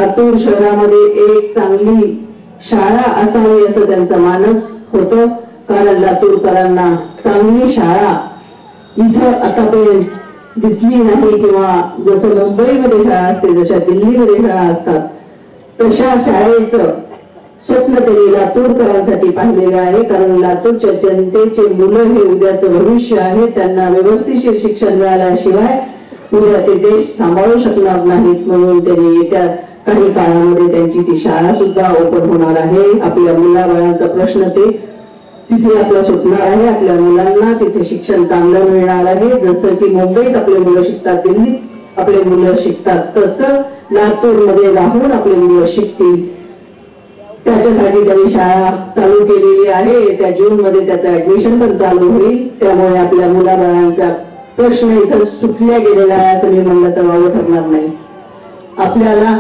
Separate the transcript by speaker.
Speaker 1: लातूर शहरामध्ये एक चांगली शाळा असावी असं त्यांचं मानस होतं, कारण लातूरकरांना चांगली शाळा इथं आतापर्यंत दिसली नाही, किंवा जसं मुंबईमध्ये शाळा असते, जशा दिल्लीमध्ये शाळा असतात, तशा शाळेचं स्वप्न त्यांनी लातूरकरांसाठी पाहिलेलं आहे. कारण लातूरच्या जनतेचे मुलं हे उद्याचं भविष्य आहे. त्यांना व्यवस्थित शिक्षण मिळाल्याशिवाय उद्या ते देश सांभाळू शकणार नाहीत, म्हणून त्यांनी येत्या काही काळामध्ये त्यांची ती शाळा सुद्धा ओपन होणार आहे. आपल्या मुलाबाळांचा प्रश्न ते तिथे आपला सुटणार आहे. आपल्या मुलांना तिथे शिक्षण चांगलं मिळणार आहे. जसं की मुंबईत आपले मुलं शिकतात, दिल्लीत आपले मुलं शिकतात, तसं लातूरमध्ये राहून आपले मुलं शिकतील. त्याच्यासाठी त्यांनी शाळा चालू केलेली आहे. येत्या जून मध्ये त्याचं ऍडमिशन पण चालू होईल. त्यामुळे आपल्या मुलाबाळांचा प्रश्न इथं सुटल्या गेलेला आहे असं मी म्हणलं तर वावं ठरणार नाही. आपल्याला